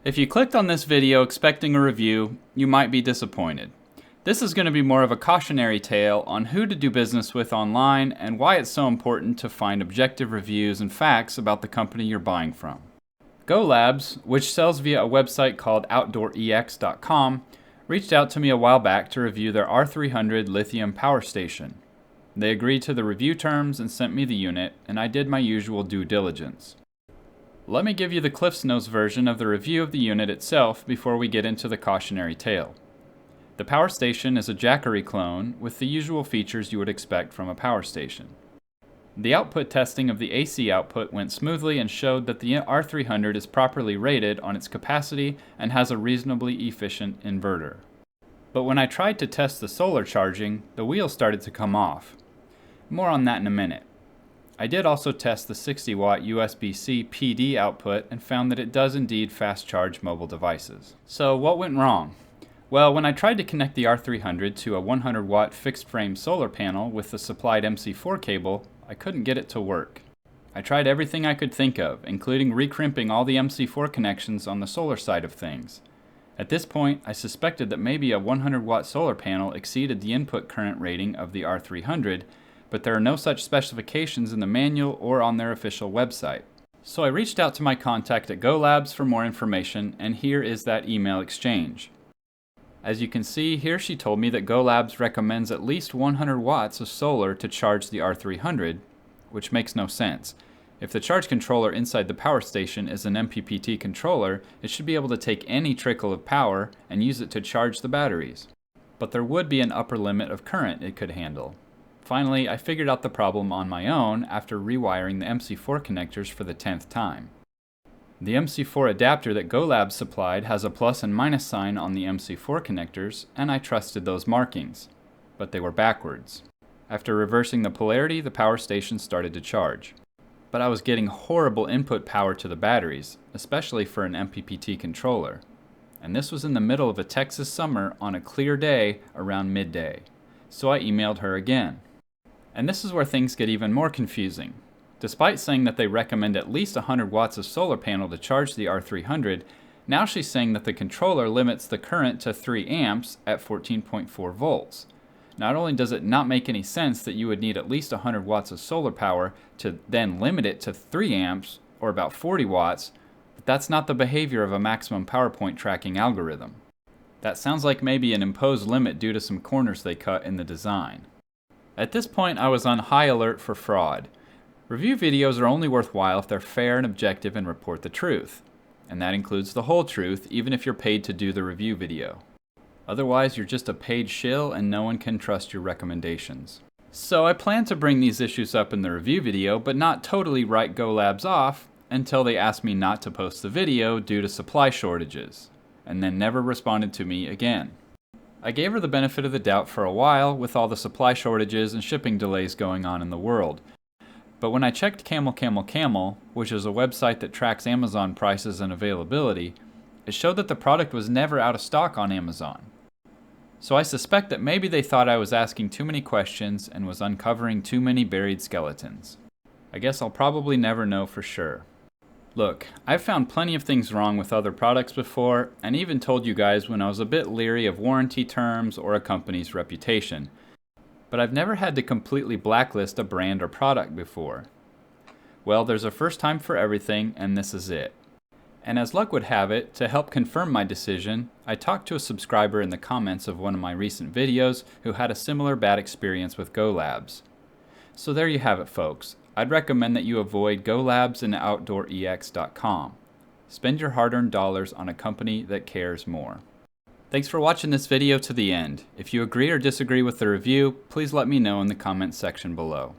If you clicked on this video expecting a review, you might be disappointed. This is going to be more of a cautionary tale on who to do business with online and why it's so important to find objective reviews and facts about the company you're buying from. GoLabs, which sells via a website called outdoorex.com, reached out to me a while back to review their R300 lithium power station. They agreed to the review terms and sent me the unit, and I did my usual due diligence. Let me give you the CliffsNotes version of the review of the unit itself before we get into the cautionary tale. The power station is a Jackery clone with the usual features you would expect from a power station. The output testing of the AC output went smoothly and showed that the R300 is properly rated on its capacity and has a reasonably efficient inverter. But when I tried to test the solar charging, the wheels started to come off. More on that in a minute. I did also test the 60-watt USB-C PD output and found that it does indeed fast charge mobile devices. So what went wrong? Well, when I tried to connect the R300 to a 100-watt fixed-frame solar panel with the supplied MC4 cable, I couldn't get it to work. I tried everything I could think of, including recrimping all the MC4 connections on the solar side of things. At this point, I suspected that maybe a 100-watt solar panel exceeded the input current rating of the R300, but there are no such specifications in the manual or on their official website. So I reached out to my contact at GoLabs for more information, and here is that email exchange. As you can see, here she told me that GoLabs recommends at least 100 watts of solar to charge the R300, which makes no sense. If the charge controller inside the power station is an MPPT controller, it should be able to take any trickle of power and use it to charge the batteries. But there would be an upper limit of current it could handle. Finally, I figured out the problem on my own after rewiring the MC4 connectors for the 10th time. The MC4 adapter that GoLabs supplied has a plus and minus sign on the MC4 connectors, and I trusted those markings. But they were backwards. After reversing the polarity, the power station started to charge. But I was getting horrible input power to the batteries, especially for an MPPT controller. And this was in the middle of a Texas summer on a clear day around midday. So I emailed her again. And this is where things get even more confusing. Despite saying that they recommend at least 100 watts of solar panel to charge the R300, now she's saying that the controller limits the current to 3 amps at 14.4 volts. Not only does it not make any sense that you would need at least 100 watts of solar power to then limit it to 3 amps, or about 40 watts, but that's not the behavior of a maximum power point tracking algorithm. That sounds like maybe an imposed limit due to some corners they cut in the design. At this point, I was on high alert for fraud. Review videos are only worthwhile if they're fair and objective and report the truth. And that includes the whole truth, even if you're paid to do the review video. Otherwise, you're just a paid shill and no one can trust your recommendations. So I plan to bring these issues up in the review video, but not totally write GoLabs off until they ask me not to post the video due to supply shortages, and then never responded to me again. I gave her the benefit of the doubt for a while with all the supply shortages and shipping delays going on in the world. But when I checked Camel, which is a website that tracks Amazon prices and availability, it showed that the product was never out of stock on Amazon. So I suspect that maybe they thought I was asking too many questions and was uncovering too many buried skeletons. I guess I'll probably never know for sure. Look, I've found plenty of things wrong with other products before, and even told you guys when I was a bit leery of warranty terms or a company's reputation. But I've never had to completely blacklist a brand or product before. Well, there's a first time for everything, and this is it. And as luck would have it, to help confirm my decision, I talked to a subscriber in the comments of one of my recent videos who had a similar bad experience with GoLabs. So there you have it, folks. I'd recommend that you avoid GoLabs and outdoorex.com. Spend your hard-earned dollars on a company that cares more. Thanks for watching this video to the end. If you agree or disagree with the review, please let me know in the comments section below.